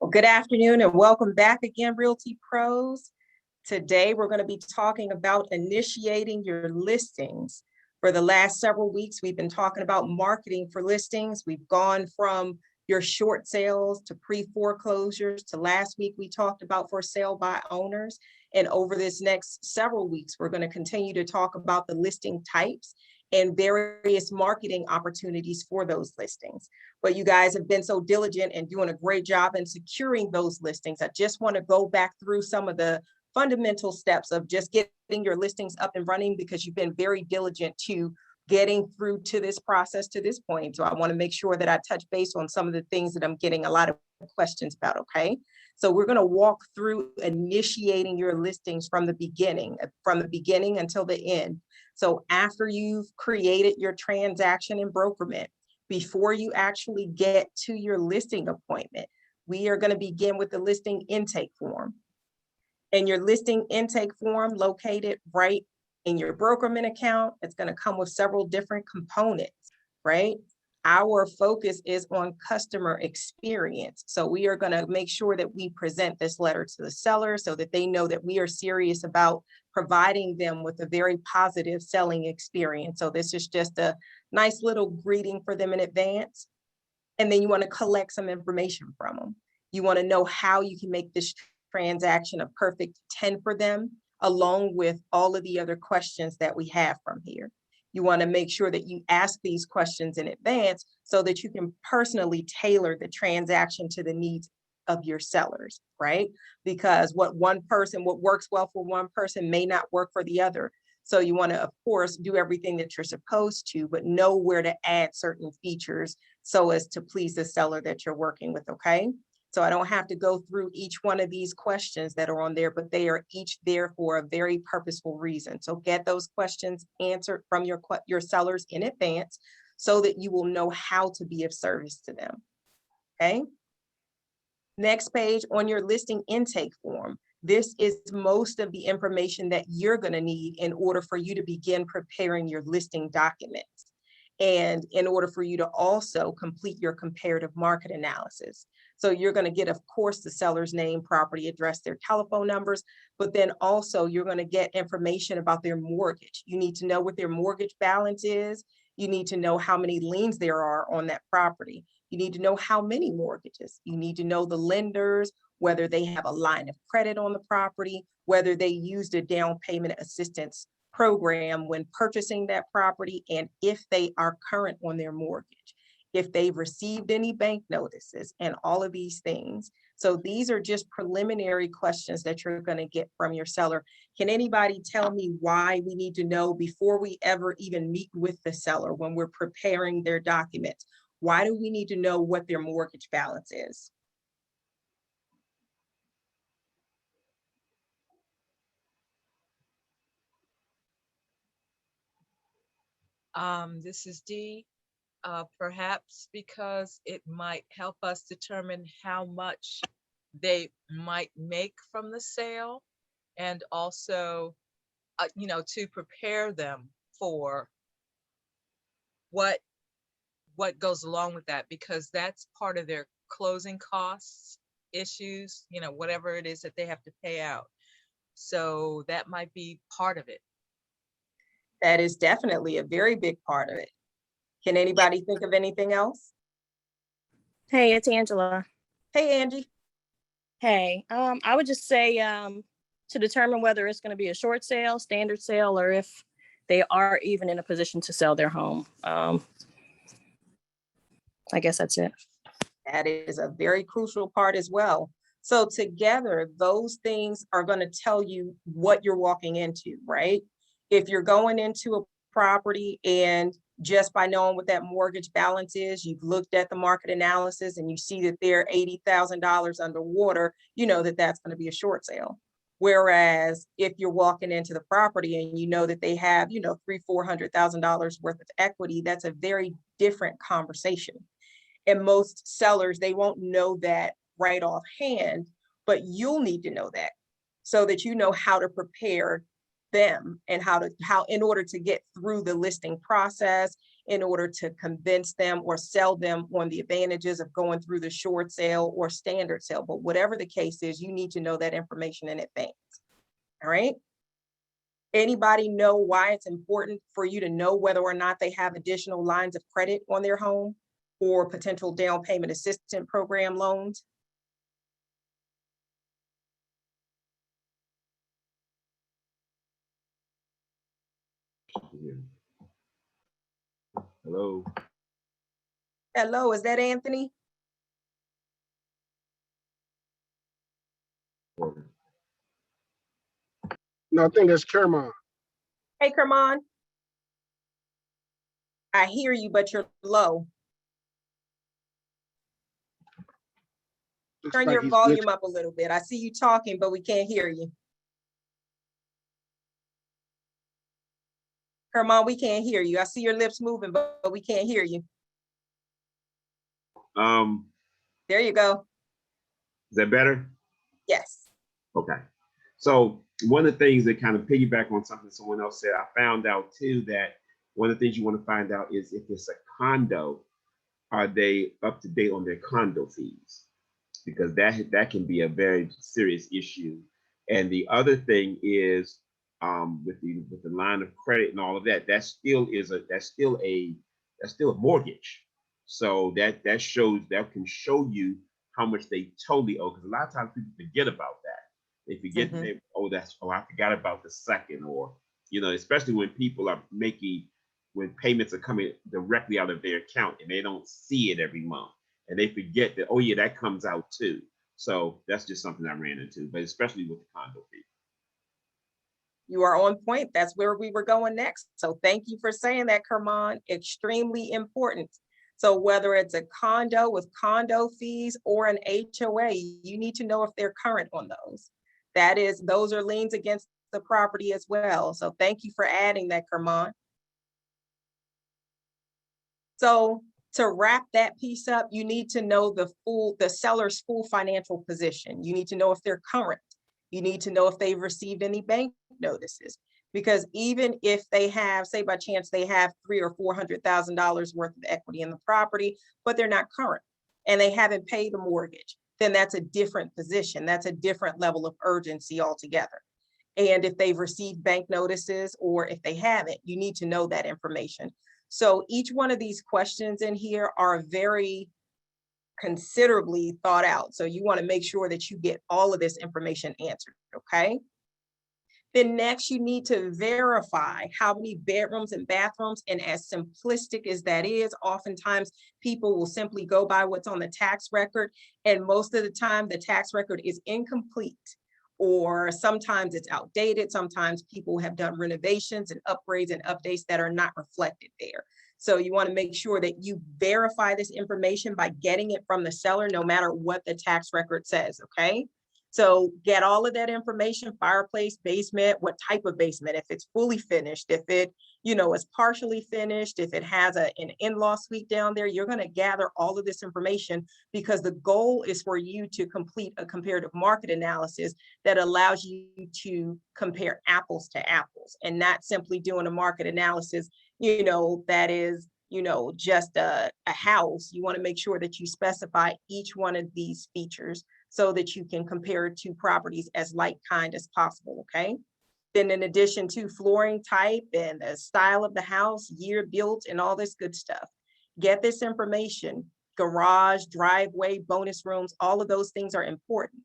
Well, good afternoon and welcome back again, Realty Pros. Today, we're going to be talking about initiating your listings. For the last several weeks, we've been talking about marketing for listings. We've gone from your short sales to pre-foreclosures to last week, we talked about for sale by owners. And over this next several weeks, we're going to continue to talk about the listing types and various marketing opportunities for those listings. But you guys have been so diligent and doing a great job in securing those listings. I just want to go back through some of the fundamental steps of just getting your listings up and running, because you've been very diligent to getting through to this process to this point. So I want to make sure that I touch base on some of the things that I'm getting a lot of questions about, okay? So we're going to walk through initiating your listings from the beginning until the end. So after you've created your transaction and brokerment, before you actually get to your listing appointment, we are going to begin with the listing intake form. And your listing intake form located right in your brokerment account, it's going to come with several different components, right? Our focus is on customer experience. So we are going to make sure that we present this letter to the seller so that they know that we are serious about providing them with a very positive selling experience. So this is just a nice little greeting for them in advance. And then you want to collect some information from them. You want to know how you can make this transaction a perfect 10 for them, along with all of the other questions that we have from here. You want to make sure that you ask these questions in advance so that you can personally tailor the transaction to the needs of your sellers, right? Because what works well for one person may not work for the other. So you want to, of course, do everything that you're supposed to, but know where to add certain features so as to please the seller that you're working with, okay? So I don't have to go through each one of these questions that are on there, but they are each there for a very purposeful reason. So get those questions answered from your sellers in advance so that you will know how to be of service to them, okay? Next page on your listing intake form. This is most of the information that you're going to need in order for you to begin preparing your listing documents. And in order for you to also complete your comparative market analysis. So you're going to get, of course, the seller's name, property address, their telephone numbers, but then also you're going to get information about their mortgage. You need to know what their mortgage balance is. You need to know how many liens there are on that property. You need to know how many mortgages. You need to know the lenders, whether they have a line of credit on the property, whether they used a down payment assistance program when purchasing that property, and if they are current on their mortgage, if they've received any bank notices, and all of these things. So these are just preliminary questions that you're going to get from your seller. Can anybody tell me why we need to know before we ever even meet with the seller when we're preparing their documents? Why do we need to know what their mortgage balance is? This is Dee. Perhaps because it might help us determine how much they might make from the sale, and also, to prepare them for what goes along with that, because that's part of their closing costs issues, whatever it is that they have to pay out. So that might be part of it. That is definitely a very big part of it. Can anybody think of anything else? Hey, it's Angela. Hey, Angie. Hey, I would just say to determine whether it's going to be a short sale, standard sale, or if they are even in a position to sell their home. I guess that's it. That is a very crucial part as well. So together, those things are going to tell you what you're walking into, right? If you're going into a property and just by knowing what that mortgage balance is, you've looked at the market analysis and you see that they're $80,000 underwater, you know that that's going to be a short sale. Whereas if you're walking into the property and you know that they have, $300,000-$400,000 worth of equity, that's a very different conversation. And most sellers, they won't know that right offhand, but you'll need to know that so that you know how to prepare them and how in order to get through the listing process in order to convince them or sell them on the advantages of going through the short sale or standard sale. But whatever the case is, you need to know that information in advance. All right. Anybody know why it's important for you to know whether or not they have additional lines of credit on their home or potential down payment assistance program loans? Hello. Hello, is that Anthony? No, I think that's Kermon. Hey, Kermon. I hear you, but you're low. Looks Turn like your he's volume glitching. up a little bit. I see you talking, but we can't hear you. Kermon, we can't hear you. I see your lips moving, but we can't hear you. There you go. Is that better? Yes. Okay. So one of the things that kind of piggyback on something someone else said, I found out too that one of the things you want to find out is if it's a condo, are they up to date on their condo fees? Because that can be a very serious issue. And the other thing is with the line of credit and all of that, that's still a mortgage. So that can show you how much they totally owe. Because a lot of times people forget about that. They forget I forgot about the second, or especially when people are when payments are coming directly out of their account and they don't see it every month. And they forget that, oh yeah, that comes out too. So that's just something I ran into, but especially with the condo fee. You are on point. That's where we were going next. So thank you for saying that, Kermon. Extremely important. So whether it's a condo with condo fees or an HOA, you need to know if they're current on those. Those are liens against the property as well. So thank you for adding that, Kermon. So to wrap that piece up, you need to know the seller's full financial position. You need to know if they're current. You need to know if they've received any bank notices, because even if they have, say by chance, they have $300,000 or $400,000 worth of equity in the property, but they're not current and they haven't paid the mortgage, then that's a different position. That's a different level of urgency altogether. And if they've received bank notices or if they haven't, you need to know that information. So each one of these questions in here are very considerably thought out. So you want to make sure that you get all of this information answered, okay? Then next, you need to verify how many bedrooms and bathrooms. And as simplistic as that is, oftentimes people will simply go by what's on the tax record. And most of the time, the tax record is incomplete, or sometimes it's outdated. Sometimes people have done renovations and upgrades and updates that are not reflected there. So you want to make sure that you verify this information by getting it from the seller, no matter what the tax record says, okay? So get all of that information: fireplace, basement, what type of basement, if it's fully finished, if it, is partially finished, if it has an in-law suite down there. You're going to gather all of this information because the goal is for you to complete a comparative market analysis that allows you to compare apples to apples, and not simply doing a market analysis, that is, just a house. You want to make sure that you specify each one of these features so that you can compare it to properties as like kind as possible, okay? Then in addition to flooring type and the style of the house, year built, and all this good stuff, get this information: garage, driveway, bonus rooms, all of those things are important.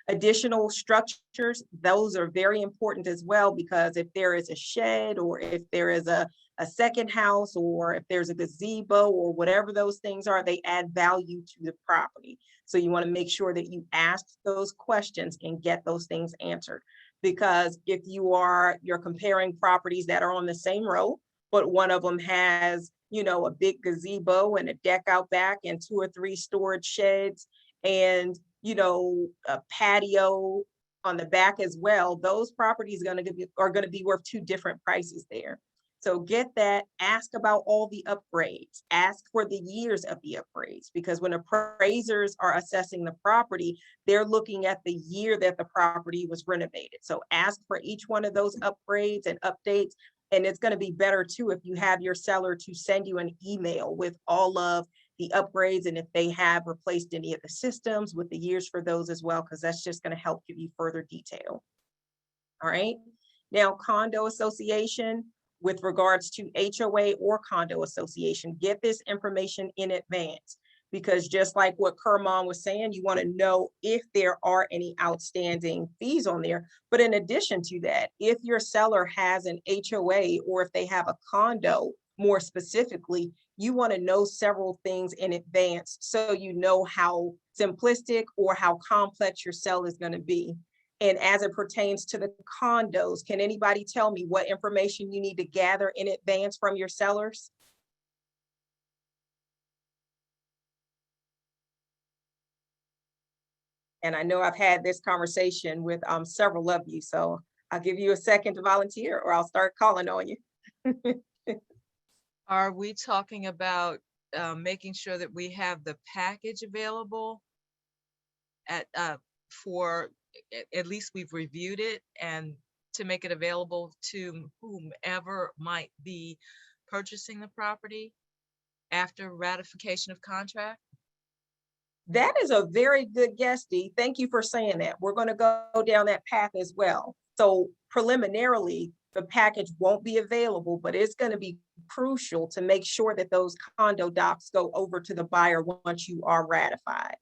Additional structures, those are very important as well, because if there is a shed, or if there is a second house, or if there's a gazebo, or whatever those things are, they add value to the property. So you want to make sure that you ask those questions and get those things answered. Because if you're comparing properties that are on the same row, but one of them has, a big gazebo and a deck out back and 2 or 3 storage sheds and, a patio on the back as well, those properties are going to be worth 2 different prices there. So get that, ask about all the upgrades, ask for the years of the upgrades, because when appraisers are assessing the property, they're looking at the year that the property was renovated. So ask for each one of those upgrades and updates, And it's going to be better too if you have your seller to send you an email with all of the upgrades and if they have replaced any of the systems with the years for those as well, because that's just going to help give you further detail. All right. Now, condo association, with regards to HOA or condo association, get this information in advance, because just like what Kermon was saying, you want to know if there are any outstanding fees on there. But in addition to that, if your seller has an HOA or if they have a condo, more specifically, you want to know several things in advance so you know how simplistic or how complex your sale is going to be. And as it pertains to the condos, can anybody tell me what information you need to gather in advance from your sellers? And I know I've had this conversation with several of you, so I'll give you a second to volunteer or I'll start calling on you. Are we talking about making sure that we have the package available at for at least we've reviewed it and to make it available to whomever might be purchasing the property after ratification of contract? That is a very good guess, Dee. Thank you for saying that. We're going to go down that path as well. So preliminarily, the package won't be available, but it's going to be crucial to make sure that those condo docs go over to the buyer once you are ratified.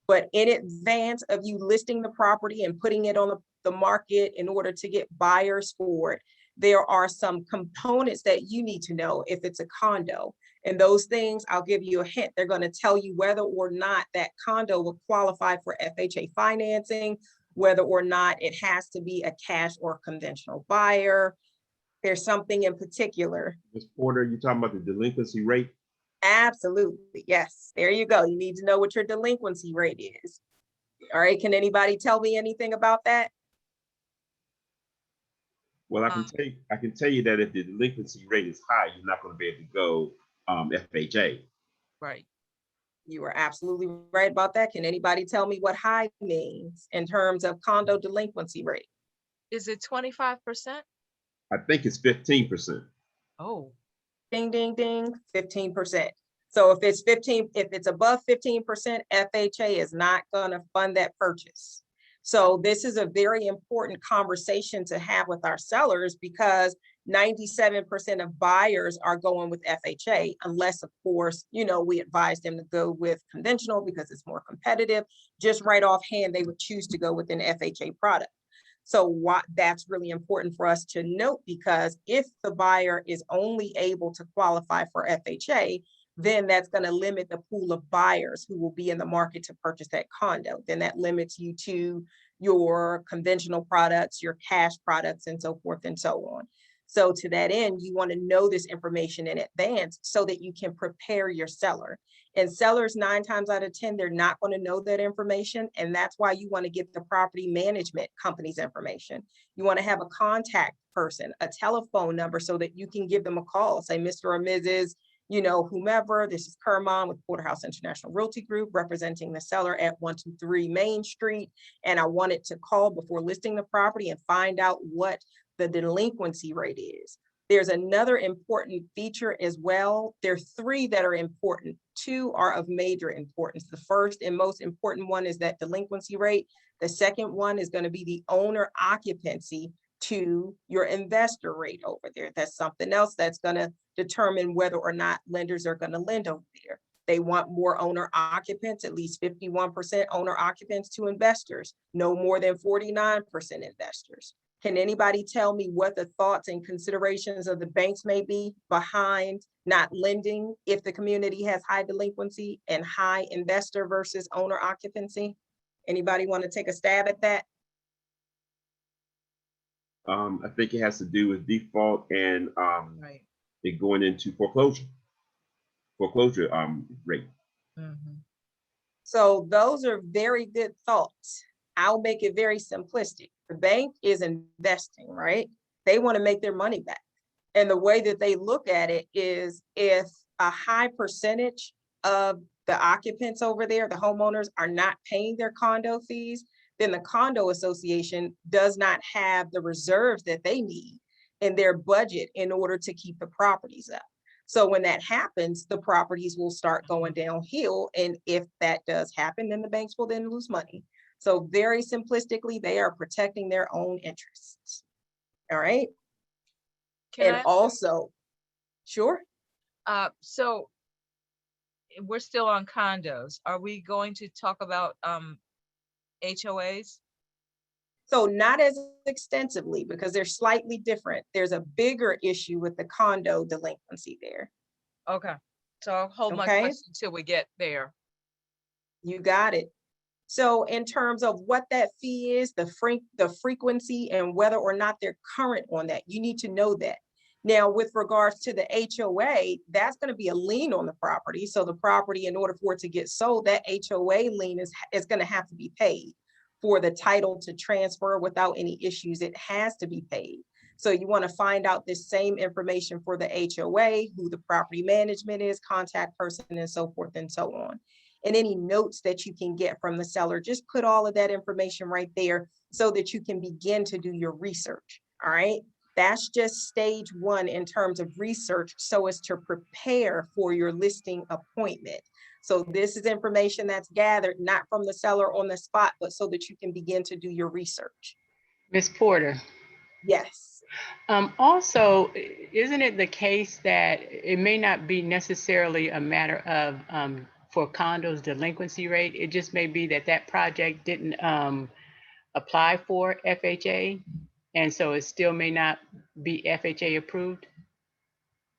But in advance of you listing the property and putting it on the market in order to get buyers for it, there are some components that you need to know if it's a condo. And those things, I'll give you a hint, they're going to tell you whether or not that condo will qualify for FHA financing, whether or not it has to be a cash or conventional buyer. There's something in particular. Ms. Porter, you talking about the delinquency rate? Absolutely, yes. There you go. You need to know what your delinquency rate is. All right, can anybody tell me anything about that? Well, I can tell you that if the delinquency rate is high, you're not going to be able to go FHA. Right. You are absolutely right about that. Can anybody tell me what high means in terms of condo delinquency rate? Is it 25%? I think it's 15%. Oh, Ding, ding, ding, 15%. So if it's above 15%, FHA is not going to fund that purchase. So this is a very important conversation to have with our sellers because 97% of buyers are going with FHA, unless of course, we advise them to go with conventional because it's more competitive. Just right offhand, they would choose to go with an FHA product. So that's really important for us to note, because if the buyer is only able to qualify for FHA, then that's going to limit the pool of buyers who will be in the market to purchase that condo. Then that limits you to your conventional products, your cash products, and so forth and so on. So to that end, you want to know this information in advance so that you can prepare your seller. And sellers, 9 times out of 10, they're not going to know that information. And that's why you want to get the property management company's information. You want to have a contact person, a telephone number, so that you can give them a call, say, Mr. or Mrs., whomever, this is Kermon with Porterhouse International Realty Group, representing the seller at 123 Main Street. And I wanted to call before listing the property and find out what the delinquency rate is. There's another important feature as well. There are 3 that are important. 2 are of major importance. The first and most important one is that delinquency rate. The second one is going to be the owner occupancy to your investor rate over there. That's something else that's going to determine whether or not lenders are going to lend over there. They want more owner occupants, at least 51% owner occupants to investors, no more than 49% investors. Can anybody tell me what the thoughts and considerations of the banks may be behind not lending if the community has high delinquency and high investor versus owner occupancy? Anybody want to take a stab at that? I think it has to do with default and right. it going into foreclosure rate. Mm-hmm. So those are very good thoughts. I'll make it very simplistic. The bank is investing, right? They want to make their money back. And the way that they look at it is, if a high percentage of the occupants over there, the homeowners, are not paying their condo fees, then the condo association does not have the reserves that they need. in their budget in order to keep the properties up. So when that happens, the properties will start going downhill. And if that does happen, then the banks will then lose money. So very simplistically, they are protecting their own interests. All right. Can And I, also, sure. so we're still on condos. Are we going to talk about HOAs? So not as extensively because they're slightly different. There's a bigger issue with the condo delinquency there. Okay, so I'll hold my Okay. question till we get there. You got it. So in terms of what that fee is, the frequency and whether or not they're current on that, you need to know that. Now, with regards to the HOA, that's going to be a lien on the property. So the property, in order for it to get sold, that HOA lien is going to have to be paid. For the title to transfer without any issues, it has to be paid. So you want to find out this same information for the HOA, who the property management is, contact person, and so forth and so on. And any notes that you can get from the seller, just put all of that information right there so that you can begin to do your research. All right. That's just stage one in terms of research, so as to prepare for your listing appointment. So this is information that's gathered not from the seller on the spot, but so that you can begin to do your research. Ms. Porter, Yes. also, isn't it the case that it may not be necessarily a matter of for condos delinquency rate? It just may be that that project didn't apply for FHA, and so it still may not be FHA approved?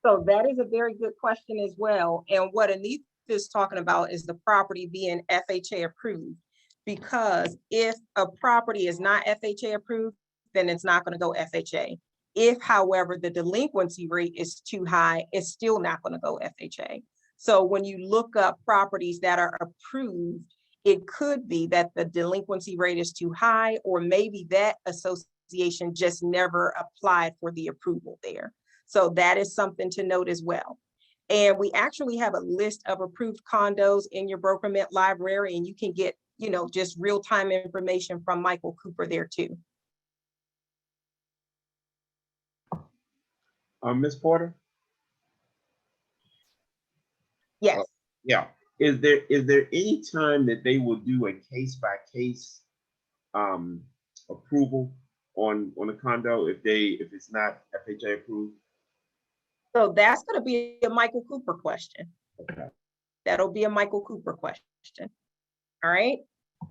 So that is a very good question as well. And what Anita is talking about is the property being FHA approved. Because if a property is not FHA approved, then it's not going to go FHA. If, however, the delinquency rate is too high, it's still not going to go FHA. So when you look up properties that are approved, it could be that the delinquency rate is too high, or maybe that association just never applied for the approval there. So that is something to note as well. And we actually have a list of approved condos in your BrokerMint library, and you can get, just real-time information from Michael Cooper there too. Ms. Porter? Yes. Yeah. Is there any time that they will do a case-by-case approval on a condo if it's not FHA approved? So that's going to be a Michael Cooper question. Okay. That'll be a Michael Cooper question. All right.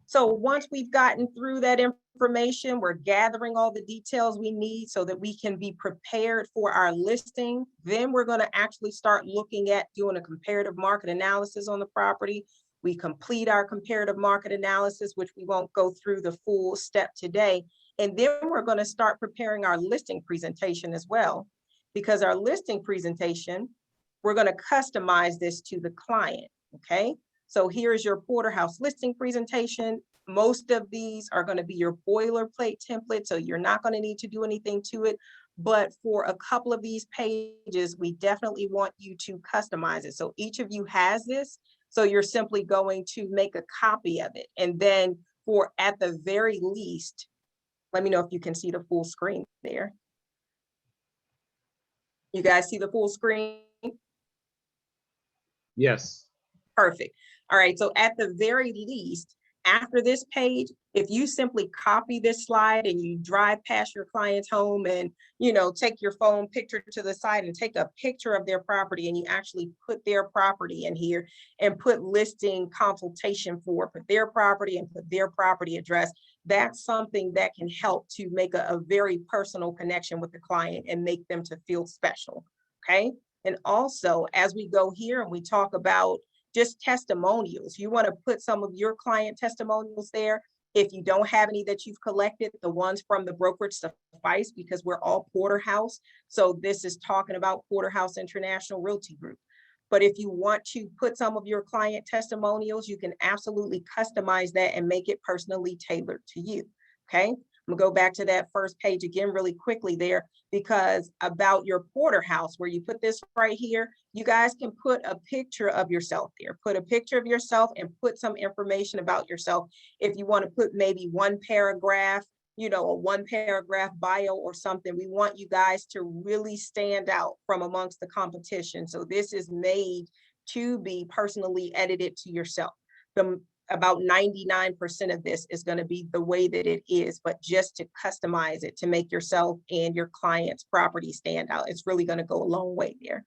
So once we've gotten through that information, we're gathering all the details we need so that we can be prepared for our listing. Then we're going to actually start looking at doing a comparative market analysis on the property. We complete our comparative market analysis, which we won't go through the full step today. And then we're going to start preparing our listing presentation as well, because our listing presentation, we're going to customize this to the client. Okay. So here's your Porterhouse listing presentation. Most of these are going to be your boilerplate template, so you're not going to need to do anything to it. But for a couple of these pages, we definitely want you to customize it. So each of you has this. So you're simply going to make a copy of it. And then for at the very least, let me know if you can see the full screen there. You guys see the full screen? Yes. Perfect. All right, so at the very least, after this page, if you simply copy this slide and you drive past your client's home and, take your phone picture to the side and take a picture of their property, and you actually put their property in here and put listing consultation for their property and put their property address, that's something that can help to make a very personal connection with the client and make them to feel special, okay? And also, as we go here and we talk about just testimonials, you want to put some of your client testimonials there. If you don't have any that you've collected, the ones from the brokerage suffice, because we're all Porterhouse. So this is talking about Porterhouse International Realty Group. But if you want to put some of your client testimonials, you can absolutely customize that and make it personally tailored to you. Okay. I'm gonna go back to that first page again really quickly there, because about your Porterhouse, where you put this right here, you guys can put a picture of yourself there. Put a picture of yourself and put some information about yourself. If you want to put maybe one paragraph a one paragraph bio or something. We want you guys to really stand out from amongst the competition. So this is made to be personally edited to yourself. About 99% of this is going to be the way that it is, but just to customize it to make yourself and your client's property stand out, it's really going to go a long way there.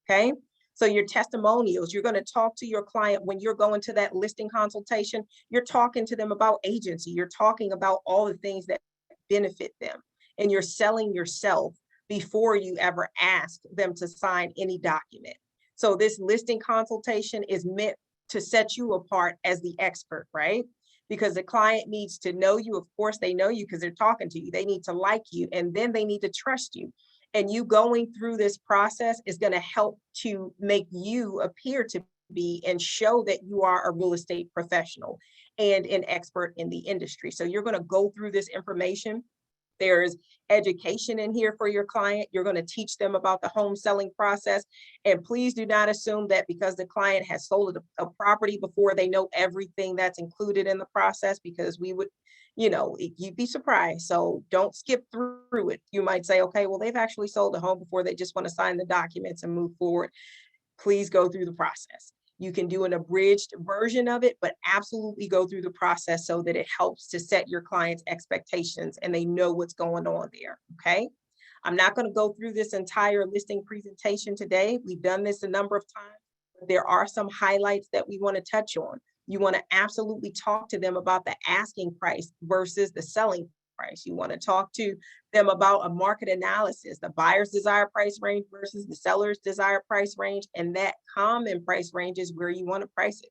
Okay. So your testimonials, you're going to talk to your client when you're going to that listing consultation, you're talking to them about agency, you're talking about all the things that benefit them, and you're selling yourself before you ever ask them to sign any document. So this listing consultation is meant to set you apart as the expert, right? Because the client needs to know you. Of course, they know you because they're talking to you. They need to like you, and then they need to trust you. And you going through this process is going to help to make you appear to be and show that you are a real estate professional and an expert in the industry. So you're going to go through this information. There's education in here for your client. You're going to teach them about the home selling process. And please do not assume that because the client has sold a property before, they know everything that's included in the process, because we would, you'd be surprised. So don't skip through it. You might say, okay, well, they've actually sold a home before. They just want to sign the documents and move forward. Please go through the process. You can do an abridged version of it, but absolutely go through the process so that it helps to set your client's expectations and they know what's going on there, okay? I'm not going to go through this entire listing presentation today. We've done this a number of times, but there are some highlights that we want to touch on. You want to absolutely talk to them about the asking price versus the selling price. You want to talk to them about a market analysis, the buyer's desired price range versus the seller's desired price range, and that common price range is where you want to price it.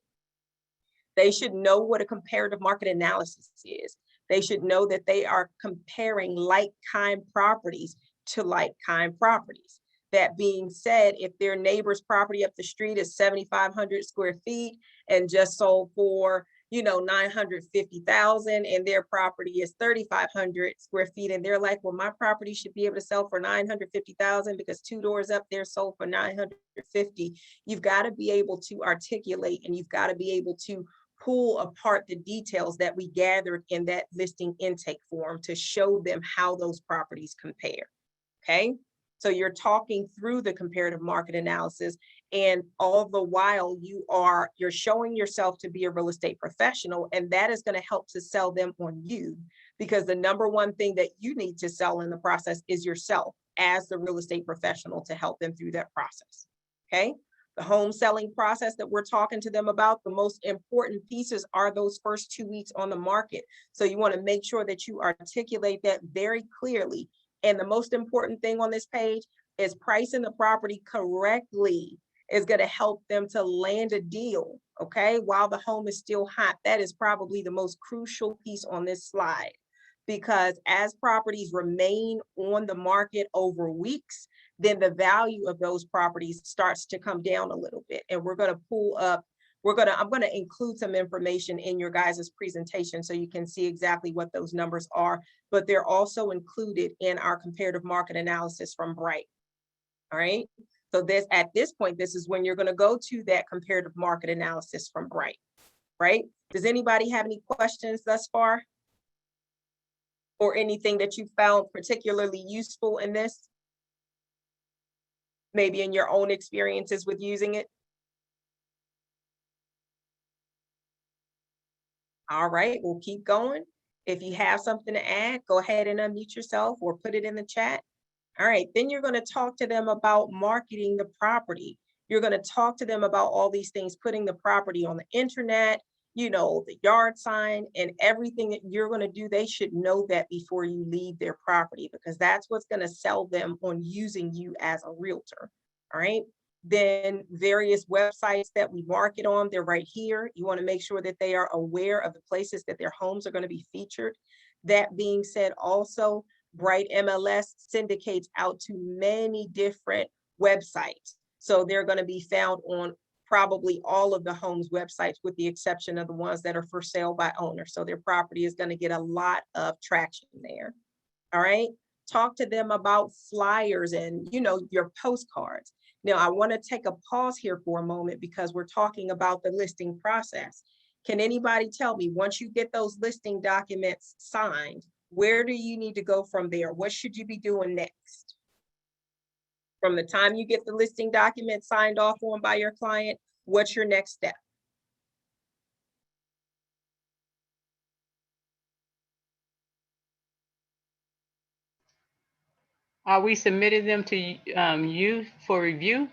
They should know what a comparative market analysis is. They should know that they are comparing like-kind properties to like-kind properties. That being said, if their neighbor's property up the street is 7,500 square feet and just sold for 950,000, and their property is 3,500 square feet, and they're like, well, my property should be able to sell for 950,000 because 2 doors up there sold for 950. You've got to be able to articulate, and you've got to be able to pull apart the details that we gathered in that listing intake form to show them how those properties compare. Okay. So you're talking through the comparative market analysis, and all the while you're showing yourself to be a real estate professional, and that is going to help to sell them on you, because the number one thing that you need to sell in the process is yourself as the real estate professional to help them through that process. Okay. The home selling process that we're talking to them about, the most important pieces are those first 2 weeks on the market. So you want to make sure that you articulate that very clearly. And the most important thing on this page is pricing the property correctly is going to help them to land a deal, okay, while the home is still hot. That is probably the most crucial piece on this slide, because as properties remain on the market over weeks, then the value of those properties starts to come down a little bit. And we're going to pull up, I'm going to include some information in your guys' presentation so you can see exactly what those numbers are, but they're also included in our comparative market analysis from Bright. All right. So at this point, this is when you're going to go to that comparative market analysis from Bright, right? Does anybody have any questions thus far? Or anything that you found particularly useful in this? Maybe in your own experiences with using it? All right, we'll keep going. If you have something to add, go ahead and unmute yourself or put it in the chat. All right, then you're going to talk to them about marketing the property. You're going to talk to them about all these things, putting the property on the internet, the yard sign, and everything that you're going to do. They should know that before you leave their property, because that's what's going to sell them on using you as a realtor. All right. Then various websites that we market on, they're right here. You want to make sure that they are aware of the places that their homes are going to be featured. That being said, also, Bright MLS syndicates out to many different websites. So they're going to be found on probably all of the homes websites, with the exception of the ones that are for sale by owner. So their property is going to get a lot of traction there. All right. Talk to them about flyers and, your postcards. Now, I want to take a pause here for a moment, because we're talking about the listing process. Can anybody tell me, once you get those listing documents signed, Where do you need to go from there? What should you be doing next? From the time you get the listing document signed off on by your client, what's your next step? Are we submitting them to you for review?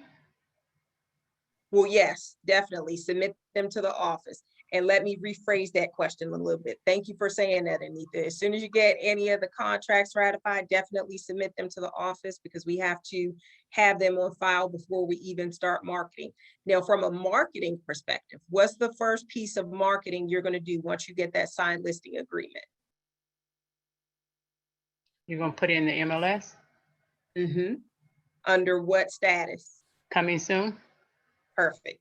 Well, yes, definitely submit them to the office. And let me rephrase that question a little bit. Thank you for saying that, Anita. As soon as you get any of the contracts ratified, definitely submit them to the office because we have to have them on file before we even start marketing. Now, from a marketing perspective, what's the first piece of marketing you're going to do once you get that signed listing agreement? You're gonna put it in the MLS? Under what status? Coming soon? Perfect.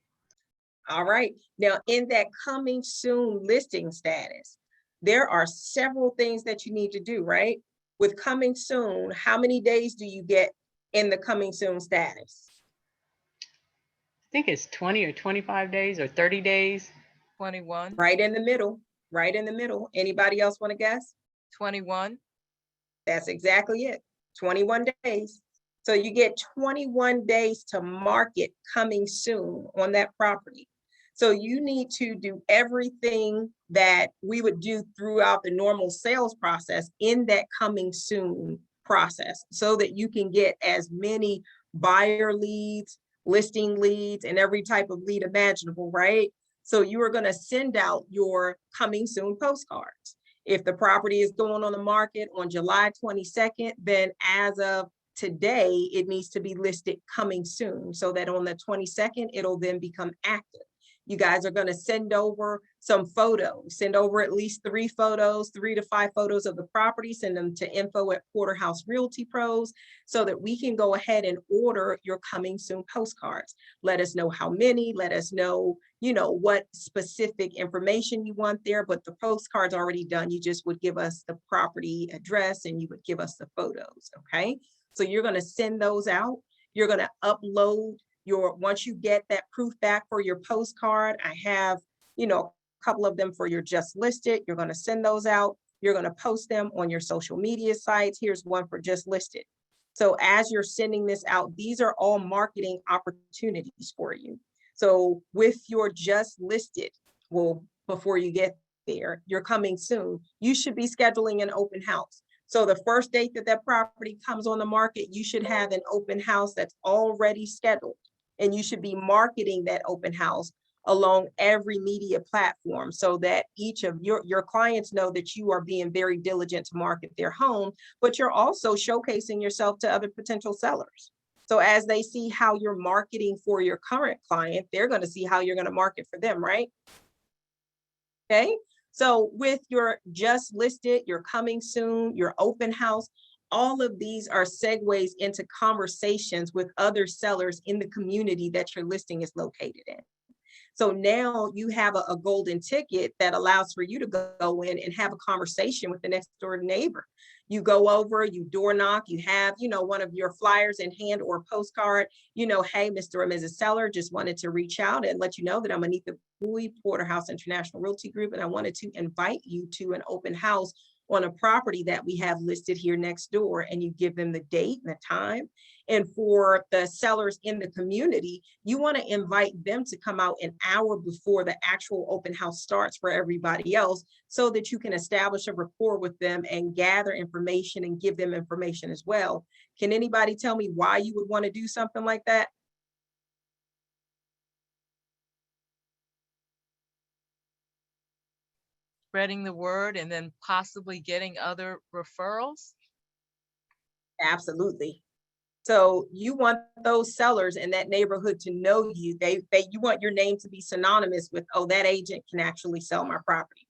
All right. Now, in that coming soon listing status, there are several things that you need to do, right? With coming soon, how many days do you get in the coming soon status? I think it's 20 or 25 days or 30 days. 21, Right in the middle, right in the middle. Anybody else want to guess? 21. That's exactly it. 21 days. So you get 21 days to market coming soon on that property. So you need to do everything that we would do throughout the normal sales process in that coming soon process so that you can get as many buyer leads, listing leads, and every type of lead imaginable, right? So you are going to send out your coming soon postcards. If the property is going on the market on July 22nd, then as of today, it needs to be listed coming soon so that on the 22nd, it'll then become active. You guys are going to send over some photos, send over at least 3 photos, 3 to 5 photos of the property, send them to info@Porterhouse Realty Pros so that we can go ahead and order your coming soon postcards. Let us know how many, let us know, what specific information you want there, but the postcard's already done. You just would give us the property address and you would give us the photos, okay? So you're going to send those out. You're going to upload once you get that proof back for your postcard, I have, a couple of them for your just listed. You're going to send those out. You're going to post them on your social media sites. Here's one for just listed. So as you're sending this out, these are all marketing opportunities for you. So with your just listed, well, before you get there, you're coming soon, you should be scheduling an open house. So the first date that that property comes on the market, you should have an open house that's already scheduled. And you should be marketing that open house along every media platform so that each of your clients know that you are being very diligent to market their home, but you're also showcasing yourself to other potential sellers. So as they see how you're marketing for your current client, they're going to see how you're going to market for them, right? Okay. So with your just listed, your coming soon, your open house, all of these are segues into conversations with other sellers in the community that your listing is located in. So now you have a golden ticket that allows for you to go in and have a conversation with the next door neighbor. You go over, you door knock, you have, one of your flyers in hand or a postcard, hey, Mr. or Mrs. Seller, just wanted to reach out and let you know that I'm Anita Bowie, Porterhouse International Realty Group, and I wanted to invite you to an open house on a property that we have listed here next door, and you give them the date and the time. And for the sellers in the community, you want to invite them to come out an hour before the actual open house starts for everybody else so that you can establish a rapport with them and gather information and give them information as well. Can anybody tell me why you would want to do something like that? Spreading the word and then possibly getting other referrals. Absolutely. So you want those sellers in that neighborhood to know you. You want your name to be synonymous with, oh, that agent can actually sell my property.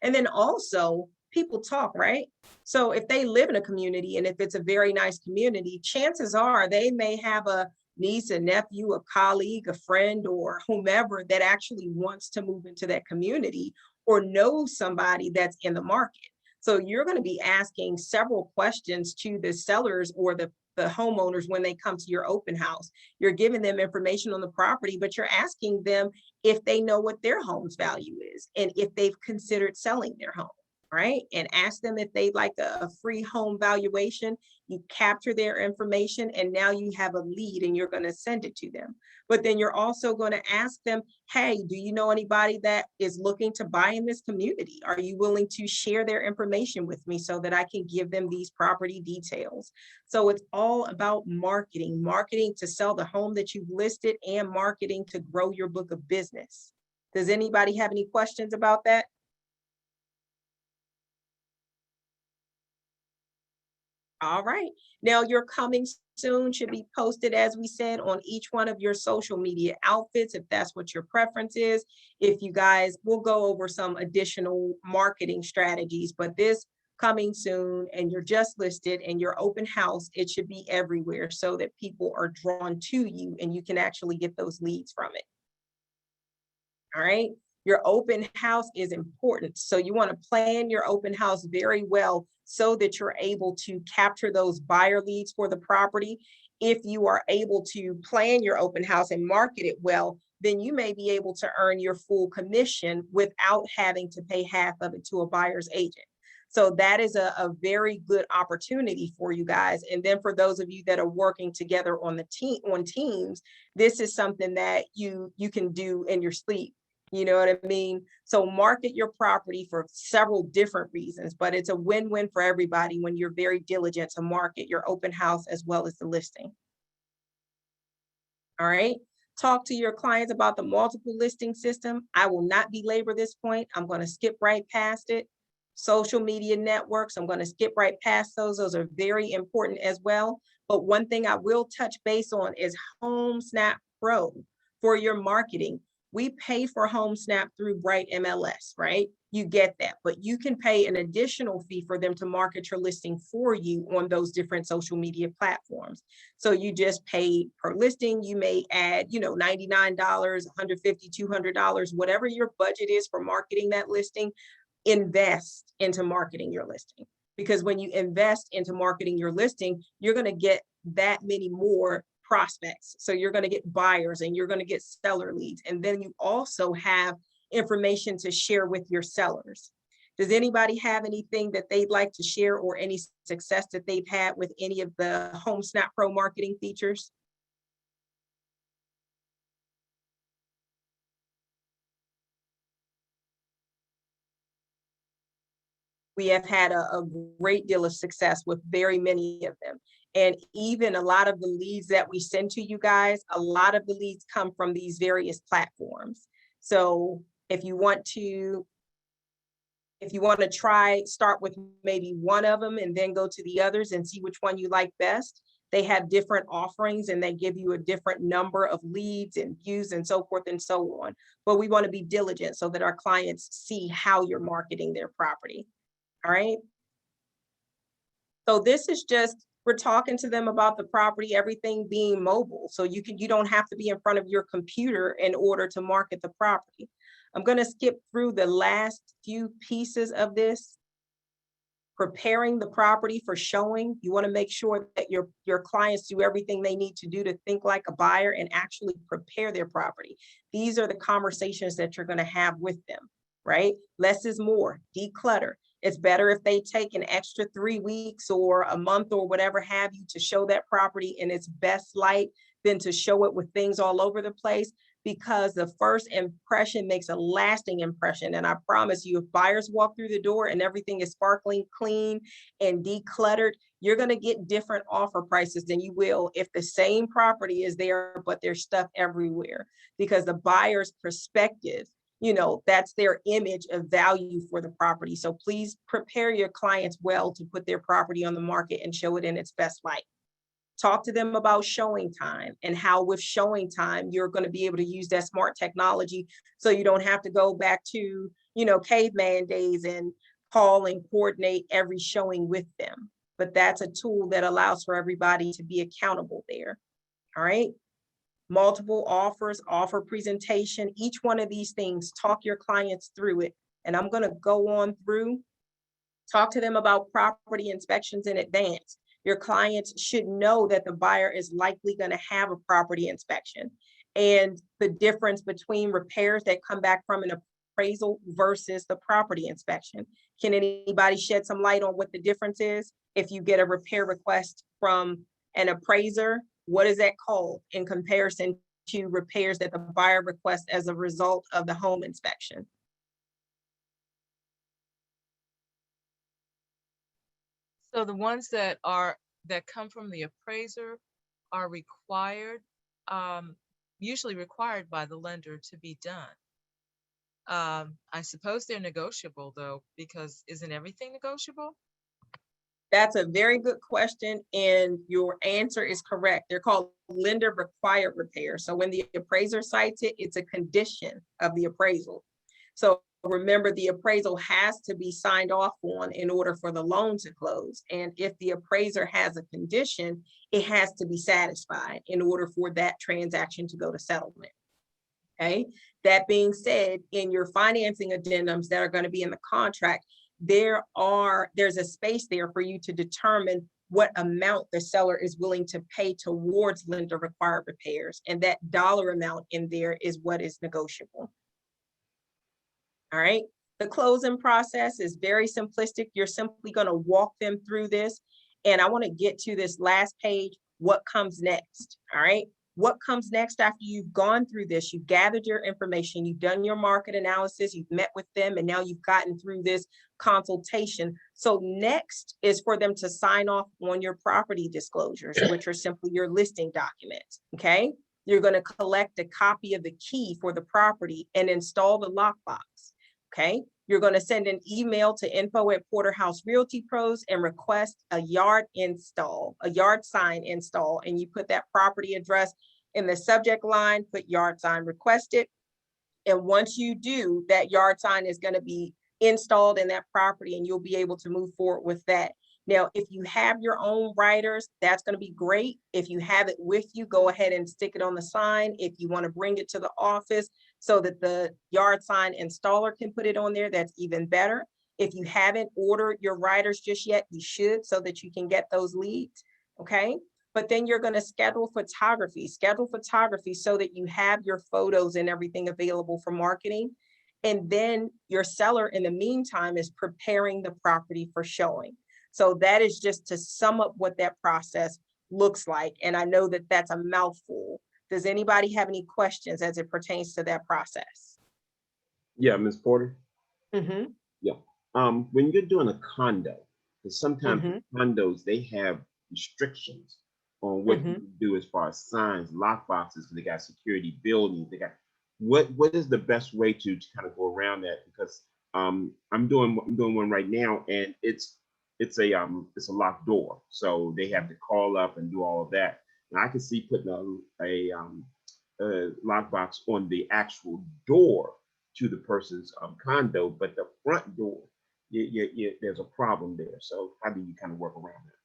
And then also people talk, right? So if they live in a community and if it's a very nice community, chances are they may have a niece, a nephew, a colleague, a friend, or whomever that actually wants to move into that community or knows somebody that's in the market. So you're going to be asking several questions to the sellers or the homeowners when they come to your open house. You're giving them information on the property, but you're asking them if they know what their home's value is and if they've considered selling their home. right? And ask them if they'd like a free home valuation. You capture their information and now you have a lead and you're going to send it to them. But then you're also going to ask them, hey, do you know anybody that is looking to buy in this community? Are you willing to share their information with me so that I can give them these property details? So it's all about marketing, marketing to sell the home that you've listed and marketing to grow your book of business. Does anybody have any questions about that? All right. Now your coming soon should be posted, as we said, on each one of your social media outfits, if that's what your preference is. If you guys, we'll go over some additional marketing strategies, but this coming soon and you're just listed and your open house, it should be everywhere so that people are drawn to you and you can actually get those leads from it. All right. Your open house is important. So you want to plan your open house very well so that you're able to capture those buyer leads for the property. If you are able to plan your open house and market it well, then you may be able to earn your full commission without having to pay half of it to a buyer's agent. So that is a very good opportunity for you guys. And then for those of you that are working together on the team, on teams, this is something that you can do in your sleep. You know what I mean? So market your property for several different reasons, but it's a win-win for everybody when you're very diligent to market your open house as well as the listing. All right. Talk to your clients about the multiple listing system. I will not belabor this point. I'm going to skip right past it. Social media networks, I'm going to skip right past those. Those are very important as well. But one thing I will touch base on is HomeSnap Pro for your marketing. We pay for HomeSnap through Bright MLS, right? You get that, but you can pay an additional fee for them to market your listing for you on those different social media platforms. So you just pay per listing. You may add, $99, $150, $200, whatever your budget is for marketing that listing. Invest into marketing your listing, because when you invest into marketing your listing, you're going to get that many more prospects. So you're going to get buyers and you're going to get seller leads. And then you also have information to share with your sellers. Does anybody have anything that they'd like to share or any success that they've had with any of the HomeSnap Pro marketing features? We have had a great deal of success with very many of them. And even a lot of the leads that we send to you guys, a lot of the leads come from these various platforms. So if you want to start with maybe one of them and then go to the others and see which one you like best, they have different offerings and they give you a different number of leads and views and so forth and so on. But we want to be diligent so that our clients see how you're marketing their property. All right. So this is just, we're talking to them about the property, everything being mobile. So you don't have to be in front of your computer in order to market the property. I'm going to skip through the last few pieces of this. Preparing the property for showing. You want to make sure that your clients do everything they need to do to think like a buyer and actually prepare their property. These are the conversations that you're going to have with them, right? Less is more. Declutter. It's better if they take an extra 3 weeks or a month or whatever have you to show that property in its best light than to show it with things all over the place, because the first impression makes a lasting impression. And I promise you, if buyers walk through the door and everything is sparkling clean and decluttered, you're going to get different offer prices than you will if the same property is there, but there's stuff everywhere, because the buyer's perspective, that's their image of value for the property. So please prepare your clients well to put their property on the market and show it in its best light. Talk to them about showing time and how with showing time, you're going to be able to use that smart technology so you don't have to go back to, caveman days and call and coordinate every showing with them. But that's a tool that allows for everybody to be accountable there. All right. Multiple offers, offer presentation, each one of these things, talk your clients through it. And I'm going to go on through, talk to them about property inspections in advance. Your clients should know that the buyer is likely going to have a property inspection, and the difference between repairs that come back from an appraisal versus the property inspection. Can anybody shed some light on what the difference is? If you get a repair request from an appraiser, what is that called in comparison to repairs that the buyer requests as a result of the home inspection? So the ones that come from the appraiser are required, usually required by the lender to be done. I suppose they're negotiable though, because isn't everything negotiable? That's a very good question, and your answer is correct. They're called lender required repairs. So when the appraiser cites it, it's a condition of the appraisal. So remember, the appraisal has to be signed off on in order for the loan to close. And if the appraiser has a condition, it has to be satisfied in order for that transaction to go to settlement. Okay. That being said, in your financing addendums that are going to be in the contract, there's a space there for you to determine what amount the seller is willing to pay towards lender required repairs. And that dollar amount in there is what is negotiable. All right. The closing process is very simplistic. You're simply going to walk them through this. And I want to get to this last page, what comes next. All right. What comes next after you've gone through this? You've gathered your information, you've done your market analysis, you've met with them, and now you've gotten through this consultation. So next is for them to sign off on your property disclosures, which are simply your listing documents. Okay. You're going to collect a copy of the key for the property and install the lockbox. Okay. You're going to send an email to info@Porterhouse Realty Pros and request a yard sign install, and you put that property address in the subject line, put yard sign requested. And once you do, that yard sign is going to be installed in that property and you'll be able to move forward with that. Now, if you have your own writers, that's going to be great. If you have it with you, go ahead and stick it on the sign. If you want to bring it to the office so that the yard sign installer can put it on there, that's even better. If you haven't ordered your writers just yet, you should, so that you can get those leads. Okay. But then you're going to schedule photography so that you have your photos and everything available for marketing. And then your seller in the meantime is preparing the property for showing. So that is just to sum up what that process looks like. And I know that that's a mouthful. Does anybody have any questions as it pertains to that process? Yeah, Ms. Porter. Mm-hmm. Yeah. When you're doing a condo, because sometimes condos, they have restrictions on what you can do as far as signs, lock boxes, they got security buildings, they got what is the best way to kind of go around that? Because I'm doing one right now, and it's a locked door, so they have to call up and do all of that. And I can see putting a lockbox on the actual door to the person's condo, but the front door, there's a problem there. So how do you kind of work around that?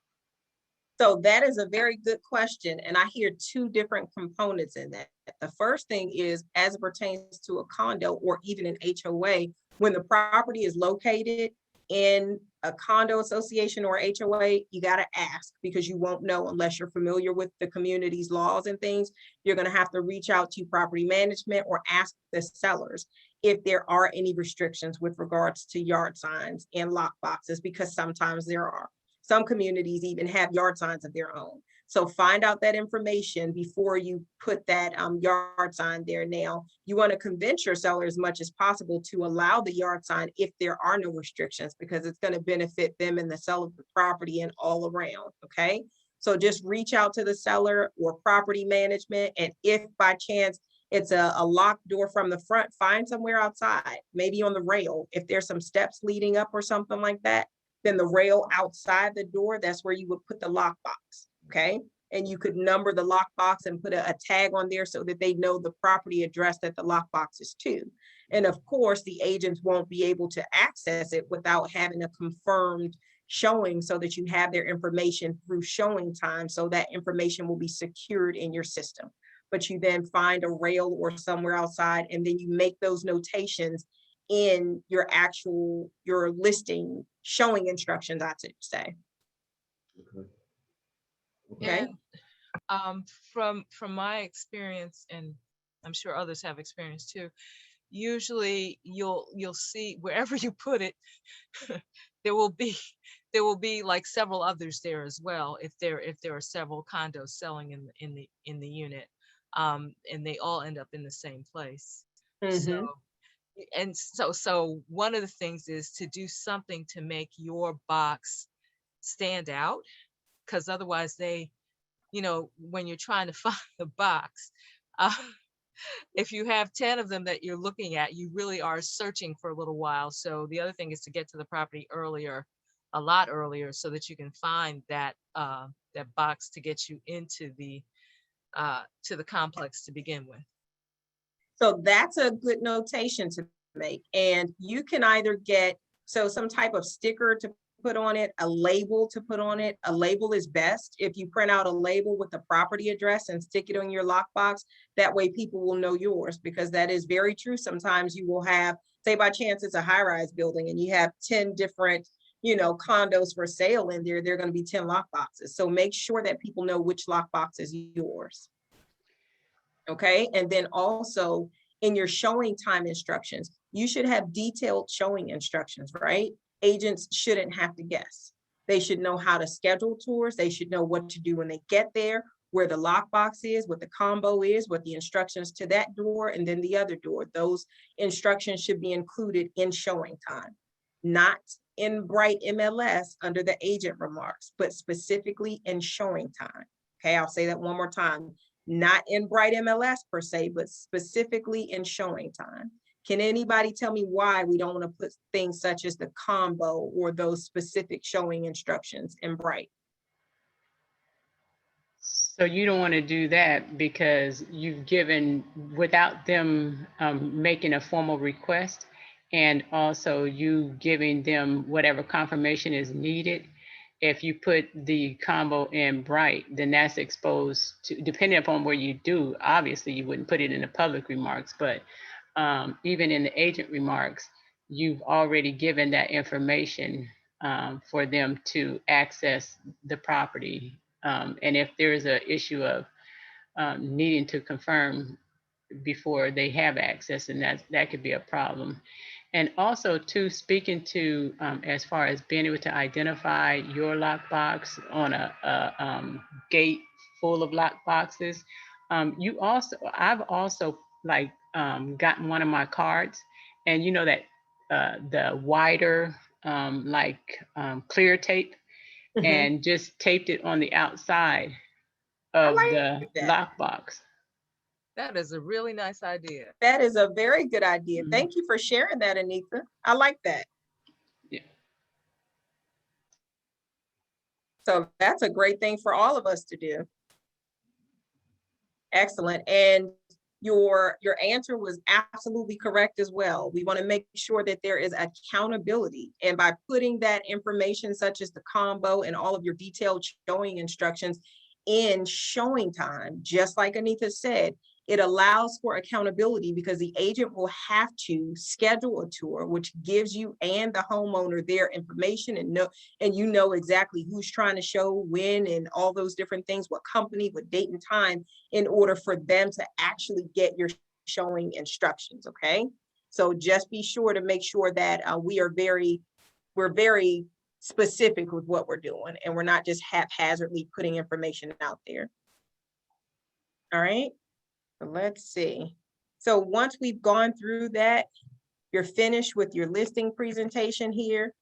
So that is a very good question. And I hear two different components in that. The first thing is, as it pertains to a condo or even an HOA, when the property is located in a condo association or HOA, you got to ask, because you won't know unless you're familiar with the community's laws and things. You're going to have to reach out to property management or ask the sellers if there are any restrictions with regards to yard signs and lock boxes, because sometimes there are. Some communities even have yard signs of their own. So find out that information before you put that yard sign there. Now, you want to convince your seller as much as possible to allow the yard sign if there are no restrictions, because it's going to benefit them and the seller of the property and all around. Okay. So just reach out to the seller or property management. And if by chance it's a locked door from the front, find somewhere outside, maybe on the rail. If there's some steps leading up or something like that, then the rail outside the door, that's where you would put the lockbox. Okay. And you could number the lockbox and put a tag on there so that they know the property address that the lockbox is to. And of course, the agents won't be able to access it without having a confirmed showing, so that you have their information through showing time. So that information will be secured in your system. But you then find a rail or somewhere outside, and then you make those notations in your listing showing instructions, I should say. Okay. And from my experience, and I'm sure others have experience too, usually you'll see wherever you put it, there will be like several others there as well, if there are several condos selling in the unit, and they all end up in the same place. So, Mhm. and so one of the things is to do something to make your box stand out, because otherwise they, when you're trying to find the box, uh, if you have 10 of them that you're looking at, you really are searching for a little while. So the other thing is to get to the property earlier, a lot earlier, so that you can find that box to get you into the complex to begin with. So that's a good notation to make. And you can either get, so some type of sticker to put on it, a label to put on it. A label is best. If you print out a label with the property address and stick it on your lockbox, that way people will know yours, because that is very true. Sometimes you will have, say by chance it's a high-rise building and you have 10 different, condos for sale in there, are going to be 10 lockboxes. So make sure that people know which lockbox is yours. Okay, and then also in your showing time instructions, you should have detailed showing instructions, right? Agents shouldn't have to guess. They should know how to schedule tours. They should know what to do when they get there, where the lockbox is, what the combo is, what the instructions to that door, and then the other door. Those instructions should be included in showing time, not in bright MLS under the agent remarks, but specifically in showing time. Okay, I'll say that one more time. Not in bright MLS per se, but specifically in showing time. Can anybody tell me why we don't want to put things such as the combo or those specific showing instructions in bright? So you don't want to do that because you've given, without them making a formal request, and also you giving them whatever confirmation is needed. If you put the combo in bright, then that's exposed to, depending upon where you do, obviously you wouldn't put it in the public remarks, but even in the agent remarks, you've already given that information for them to access the property. And if there is an issue of needing to confirm before they have access, and that could be a problem. And also, too, speaking to as far as being able to identify your lockbox on a gate full of lock boxes, I've also like gotten one of my cards, and you know that the wider clear tape, Mhm. and just taped it on the outside I of the like that. lockbox. That is a really nice idea. That is a very good idea. Mhm. Thank you for sharing that, Anita. I like that. Yeah. So that's a great thing for all of us to do. Excellent. And your answer was absolutely correct as well. We want to make sure that there is accountability. And by putting that information, such as the combo and all of your detailed showing instructions in showing time, just like Anita said, it allows for accountability, because the agent will have to schedule a tour, which gives you and the homeowner their information, and you know exactly who's trying to show when and all those different things, what company, what date and time, in order for them to actually get your showing instructions. Okay, so just be sure to make sure that we're very specific with what we're doing, and we're not just haphazardly putting information out there. All right, so let's see. So once we've gone through that, you're finished with your listing presentation here.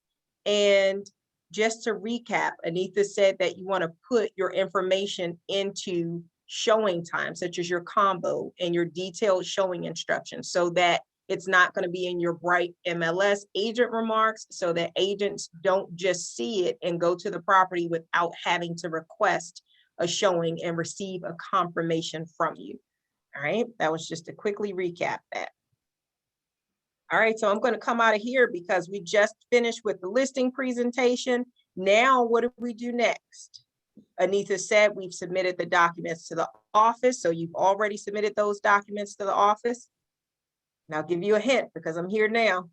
And just to recap, Anita said that you want to put your information into showing time, such as your combo and your detailed showing instructions, so that it's not going to be in your bright MLS agent remarks, so that agents don't just see it and go to the property without having to request a showing and receive a confirmation from you. All right, that was just to quickly recap that. All right, so I'm going to come out of here because we just finished with the listing presentation. Now, what do we do next? Anita said we've submitted the documents to the office, so you've already submitted those documents to the office. And I'll give you a hint because I'm here now.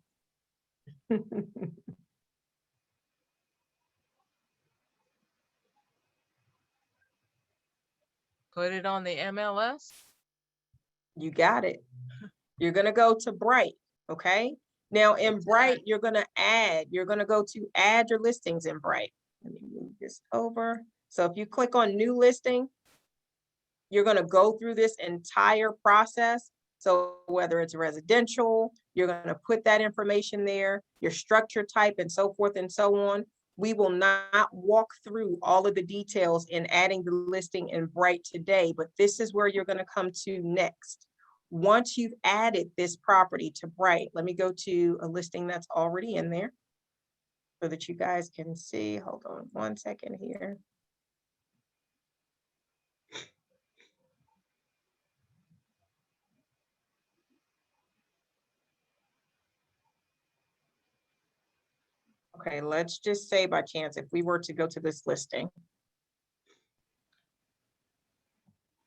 Put it on the MLS. You got it. You're gonna go to Bright, okay? Now in Bright, you're gonna go to add your listings in Bright. Let me move this over. So if you click on new listing, you're gonna go through this entire process. So whether it's residential, you're gonna put that information there, your structure type and so forth and so on. We will not walk through all of the details in adding the listing in Bright today, but this is where you're gonna come to next. Once you've added this property to Bright, let me go to a listing that's already in there so that you guys can see. Hold on 1 second here. Okay, let's just say by chance, if we were to go to this listing,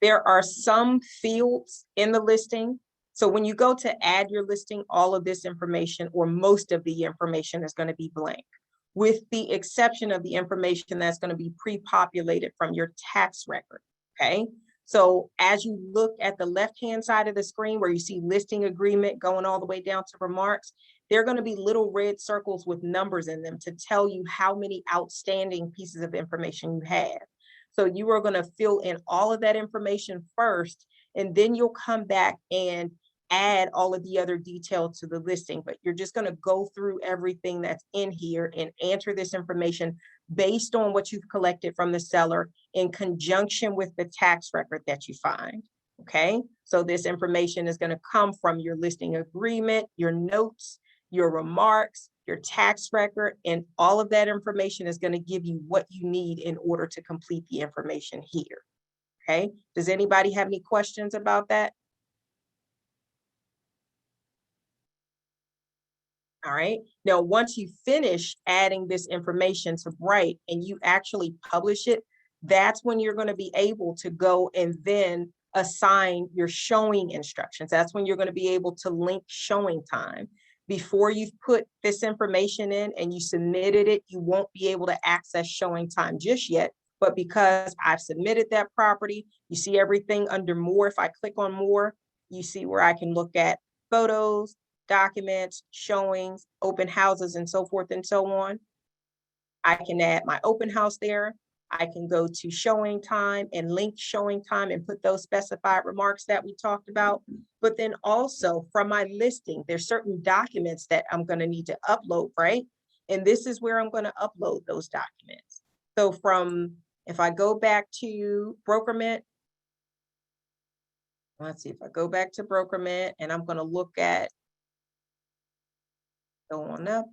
there are some fields in the listing. So when you go to add your listing, all of this information or most of the information is going to be blank, with the exception of the information that's going to be pre-populated from your tax record, okay? So as you look at the left-hand side of the screen where you see listing agreement going all the way down to remarks, there are going to be little red circles with numbers in them to tell you how many outstanding pieces of information you have. So you are going to fill in all of that information first, and then you'll come back and add all of the other detail to the listing. But you're just going to go through everything that's in here and enter this information based on what you've collected from the seller in conjunction with the tax record that you find. Okay, so this information is going to come from your listing agreement, your notes, your remarks, your tax record, and all of that information is going to give you what you need in order to complete the information here. Okay, does anybody have any questions about that? All right, now once you finish adding this information to Bright and you actually publish it, that's when you're going to be able to go and then assign your showing instructions. That's when you're going to be able to link showing time. Before you've put this information in and you submitted it, you won't be able to access showing time just yet. But because I've submitted that property, you see everything under more. If I click on more, you see where I can look at photos, documents, showings, open houses, and so forth and so on. I can add my open house there. I can go to showing time and link showing time and put those specified remarks that we talked about. But then also from my listing, there's certain documents that I'm going to need to upload, right? And this is where I'm going to upload those documents. So if I go back to Brokerment, let's see, if I go back to Brokerment and I'm going to look at, go on up.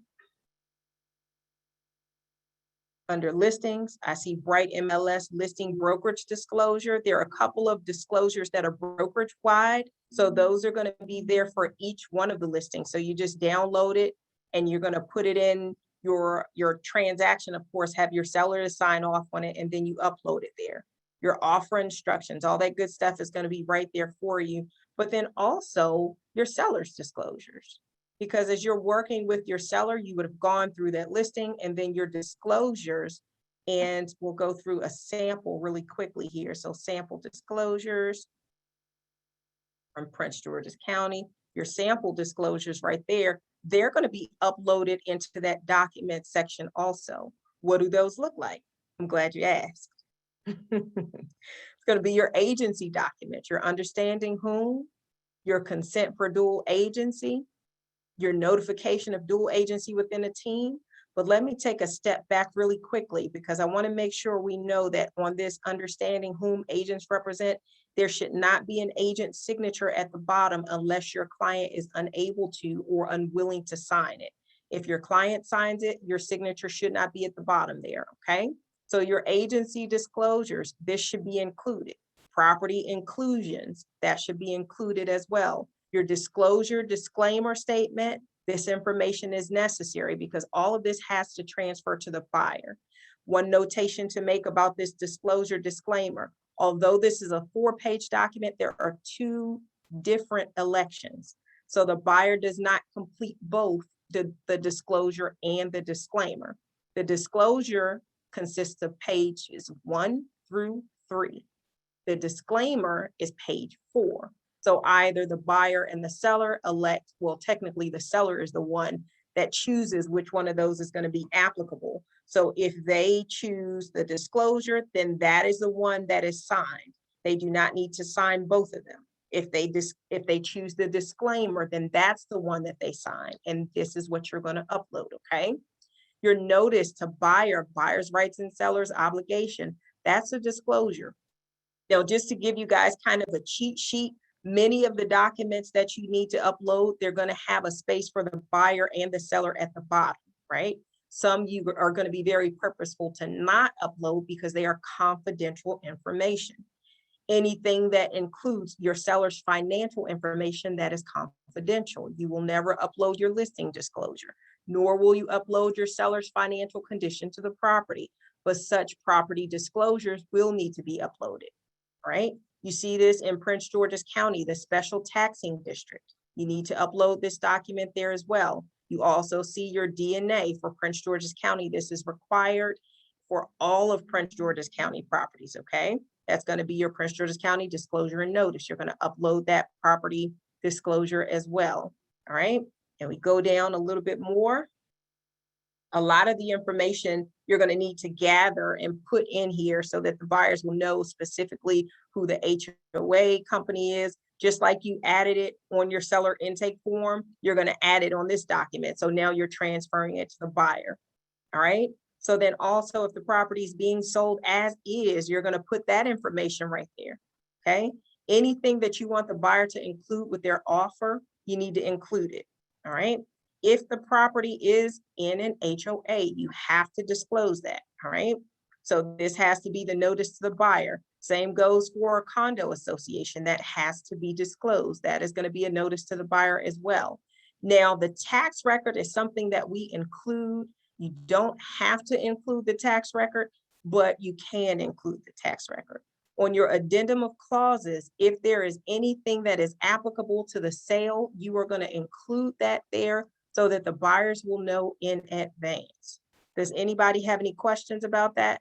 Under listings, I see Bright MLS listing brokerage disclosure. There are a couple of disclosures that are brokerage wide. So those are going to be there for each one of the listings. So you just download it and you're going to put it in your transaction, of course, have your seller to sign off on it, and then you upload it there. Your offer instructions, all that good stuff is going to be right there for you. But then also your seller's disclosures. Because as you're working with your seller, you would have gone through that listing and then your disclosures, and we'll go through a sample really quickly here. So sample disclosures from Prince George's County, your sample disclosures right there, they're going to be uploaded into that document section also. What do those look like? I'm glad you asked. It's going to be your agency document, your understanding whom, your consent for dual agency, your notification of dual agency within a team. But let me take a step back really quickly because I want to make sure we know that on this understanding whom agents represent, there should not be an agent signature at the bottom unless your client is unable to or unwilling to sign it. If your client signs it, your signature should not be at the bottom there, okay? So your agency disclosures, this should be included. Property inclusions, that should be included as well. Your disclosure disclaimer statement, this information is necessary because all of this has to transfer to the buyer. One notation to make about this disclosure disclaimer, although this is a 4-page document, there are 2 different elections. So the buyer does not complete both the disclosure and the disclaimer. The disclosure consists of pages 1 through 3. The disclaimer is page 4. So either the buyer and the seller elect, well, technically the seller is the one that chooses which one of those is going to be applicable. So if they choose the disclosure, then that is the one that is signed. They do not need to sign both of them. If they choose the disclaimer, then that's the one that they sign. And this is what you're going to upload, okay? Your notice to buyer's rights and seller's obligation, that's a disclosure. Now, just to give you guys kind of a cheat sheet, many of the documents that you need to upload, they're going to have a space for the buyer and the seller at the bottom, right? Some you are going to be very purposeful to not upload because they are confidential information. Anything that includes your seller's financial information that is confidential. You will never upload your listing disclosure, nor will you upload your seller's financial condition to the property, but such property disclosures will need to be uploaded, right? You see this in Prince George's County, the special taxing district. You need to upload this document there as well. You also see your DNA for Prince George's County. This is required for all of Prince George's County properties, okay? That's going to be your Prince George's County disclosure and notice. You're going to upload that property disclosure as well, all right? And we go down a little bit more. A lot of the information you're going to need to gather and put in here so that the buyers will know specifically who the HOA company is. Just like you added it on your seller intake form, you're going to add it on this document. So now you're transferring it to the buyer, all right? So then also if the property is being sold as is, you're going to put that information right there, okay? Anything that you want the buyer to include with their offer, you need to include it, all right? If the property is in an HOA, you have to disclose that, all right? So this has to be the notice to the buyer. Same goes for a condo association, that has to be disclosed. That is going to be a notice to the buyer as well. Now, the tax record is something that we include. You don't have to include the tax record, but you can include the tax record. On your addendum of clauses, if there is anything that is applicable to the sale, you are going to include that there so that the buyers will know in advance. Does anybody have any questions about that?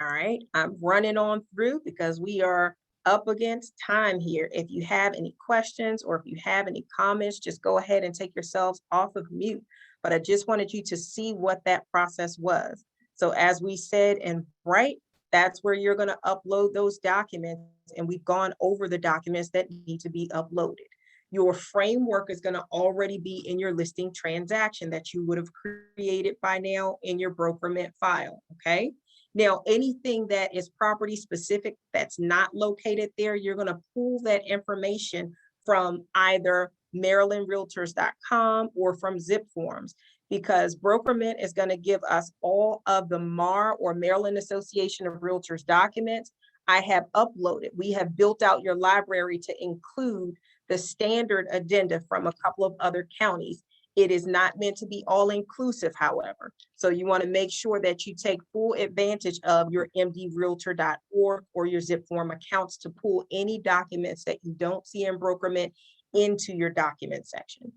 All right, I'm running on through because we are up against time here. If you have any questions or if you have any comments, just go ahead and take yourselves off of mute. But I just wanted you to see what that process was. So as we said in bright, that's where you're going to upload those documents. And we've gone over the documents that need to be uploaded. Your framework is going to already be in your listing transaction that you would have created by now in your brokerment file, okay? Now, anything that is property specific that's not located there, you're going to pull that information from either MarylandRealtors.com or from Zip Forms, because Brokerment is going to give us all of the MAR or Maryland Association of Realtors documents. I have uploaded, we have built out your library to include the standard addenda from a couple of other counties. It is not meant to be all inclusive, however. So you want to make sure that you take full advantage of your mdrealtor.org or your Zip Form accounts to pull any documents that you don't see in Brokerment into your document section.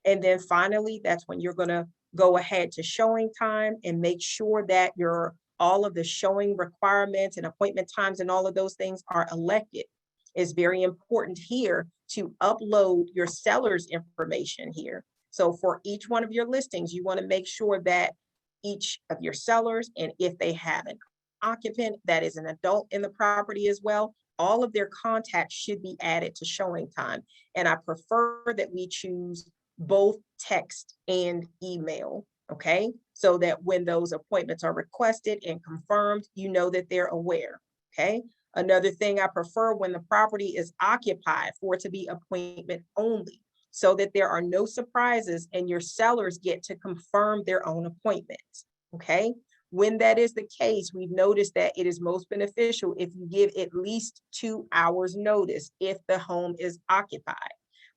And then finally, that's when you're going to go ahead to showing time and make sure that all of the showing requirements and appointment times and all of those things are elected. It's very important here to upload your seller's information here. So for each one of your listings, you want to make sure that each of your sellers, and if they have an occupant that is an adult in the property as well, all of their contacts should be added to showing time. And I prefer that we choose both text and email, okay? So that when those appointments are requested and confirmed, you know that they're aware, okay? Another thing I prefer when the property is occupied for it to be appointment only, so that there are no surprises and your sellers get to confirm their own appointments, okay? When that is the case, we've noticed that it is most beneficial if you give at least 2 hours notice if the home is occupied.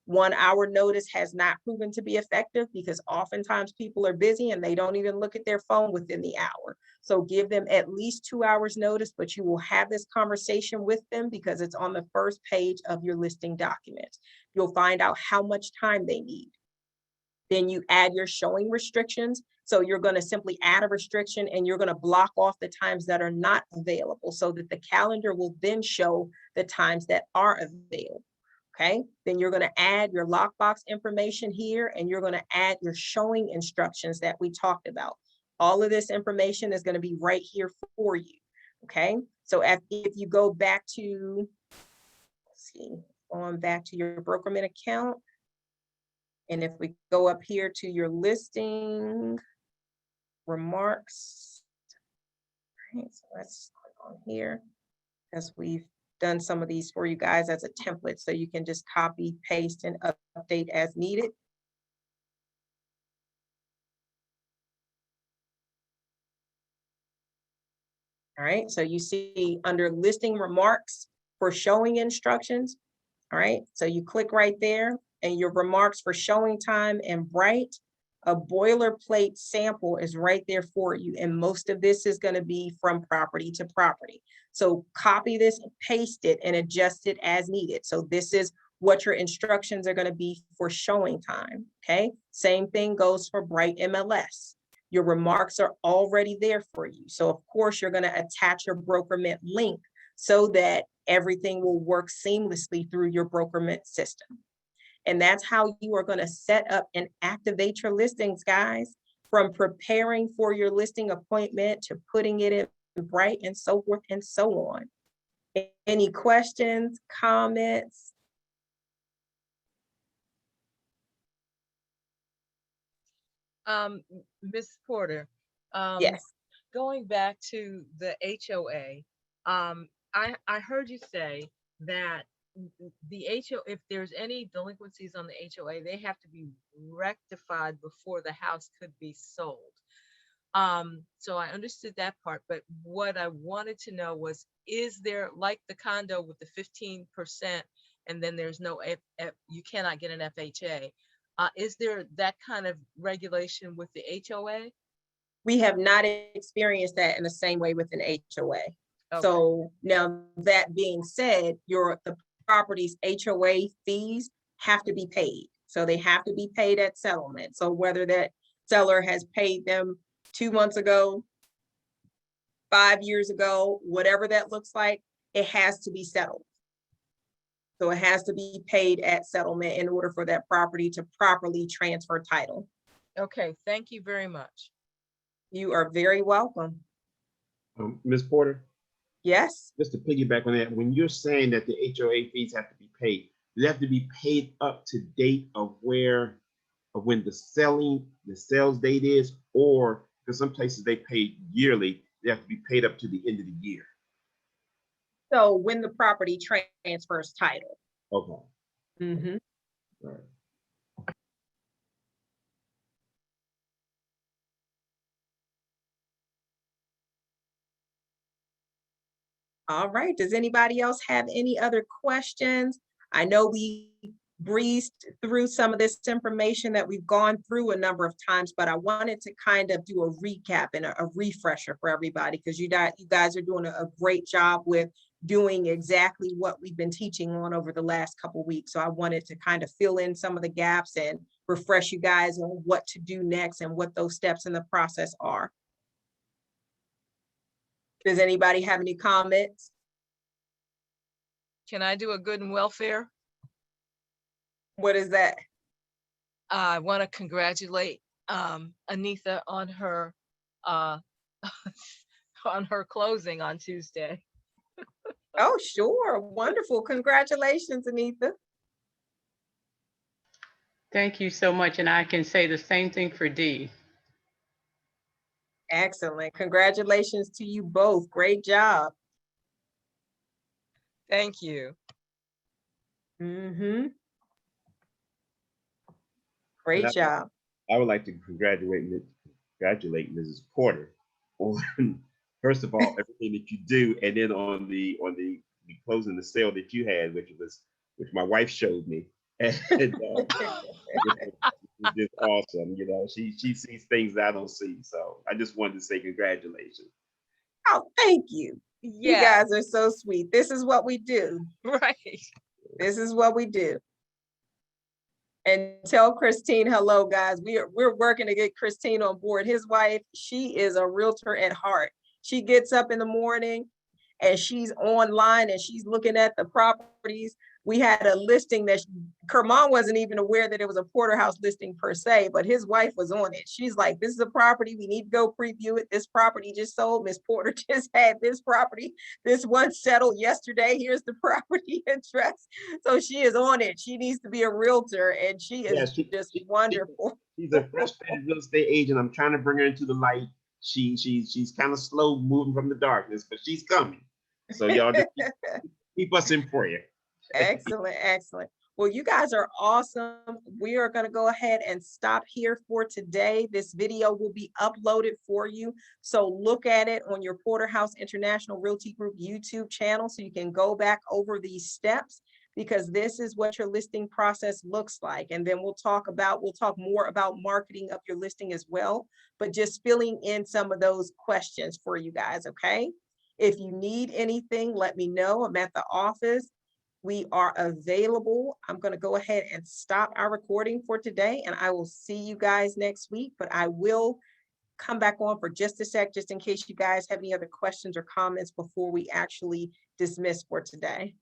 1 hour notice has not proven to be effective because oftentimes people are busy and they don't even look at their phone within the hour. So give them at least 2 hours notice, but you will have this conversation with them because it's on the first page of your listing document. You'll find out how much time they need. Then you add your showing restrictions. So you're going to simply add a restriction and you're going to block off the times that are not available so that the calendar will then show the times that are available. Okay, then you're going to add your lockbox information here and you're going to add your showing instructions that we talked about. All of this information is going to be right here for you. Okay, so if you go back to, let's see, going back to your brokerman account, and if we go up here to your listing remarks, right, so let's click on here as we've done some of these for you guys as a template, so you can just copy, paste, and update as needed. All right, so you see under listing remarks for showing instructions. All right, so you click right there and your remarks for showing time and bright, a boilerplate sample is right there for you. And most of this is going to be from property to property. So copy this and paste it and adjust it as needed. So this is what your instructions are going to be for showing time. Okay, same thing goes for bright MLS. Your remarks are already there for you. So of course you're going to attach your brokerment link so that everything will work seamlessly through your brokerment system. And that's how you are going to set up and activate your listings, guys, from preparing for your listing appointment to putting it in bright and so forth and so on. Any questions, comments? Ms. Porter, Yes. going back to the HOA, I heard you say that the HOA, if there's any delinquencies on the HOA, they have to be rectified before the house could be sold. So I understood that part, but what I wanted to know was, is there, like the condo with the 15% and then there's no, you cannot get an FHA, is there that kind of regulation with the HOA? We have not experienced that in the same way with an HOA. Okay. So now that being said, the property's HOA fees have to be paid. So they have to be paid at settlement. So whether that seller has paid them 2 months ago, 5 years ago, whatever that looks like, it has to be settled. So it has to be paid at settlement in order for that property to properly transfer title. Okay, thank you very much. You are very welcome. Ms. Porter, Yes. just to piggyback on that, when you're saying that the HOA fees have to be paid, they have to be paid up to date of when the sales date is, or because some places they pay yearly, they have to be paid up to the end of the year. So when the property transfers title. Okay. Mm-hmm. All right. All right. Does anybody else have any other questions? I know we breezed through some of this information that we've gone through a number of times, but I wanted to kind of do a recap and a refresher for everybody, because you guys are doing a great job with doing exactly what we've been teaching on over the last couple of weeks. So I wanted to kind of fill in some of the gaps and refresh you guys on what to do next and what those steps in the process are. Does anybody have any comments? Can I do a good and welfare? What is that? I want to congratulate Anitha on her on her closing on Tuesday. Oh, sure. Wonderful. Congratulations, Anitha. Thank you so much. And I can say the same thing for Dee. Excellent. Congratulations to you both. Great job. Thank you. Mm-hmm. Great job. I would like to congratulate Mrs. Porter on, first of all, everything that you do, and then on the closing the sale that you had, which my wife showed me, and it's just awesome. You know, she sees things that I don't see. So I just wanted to say congratulations. Oh, thank you. Yeah. You guys are so sweet. This is what we do. Right. This is what we do. And tell Christine hello, guys. We're working to get Christine on board. His wife, she is a realtor at heart. She gets up in the morning and she's online and she's looking at the properties. We had a listing that Kermon wasn't even aware that it was a porterhouse listing per se, but his wife was on it. She's like, this is a property. We need to go preview it. This property just sold. Miss Porter just had this property. This one settled yesterday. Here's the property address. So she is on it. She needs to be a realtor and she Yeah, is just wonderful. she's a frustrated real estate agent. I'm trying to bring her into the light. She's kind of slow moving from the darkness, but she's coming. So y'all just keep us in prayer. Excellent, excellent. Well, you guys are awesome. We are going to go ahead and stop here for today. This video will be uploaded for you. So look at it on your Porterhouse International Realty Group YouTube channel so you can go back over these steps, because this is what your listing process looks like. And then we'll talk more about marketing of your listing as well, but just filling in some of those questions for you guys, okay? If you need anything, let me know. I'm at the office. We are available. I'm going to go ahead and stop our recording for today, and I will see you guys next week, but I will come back on for just a sec, just in case you guys have any other questions or comments before we actually dismiss for today.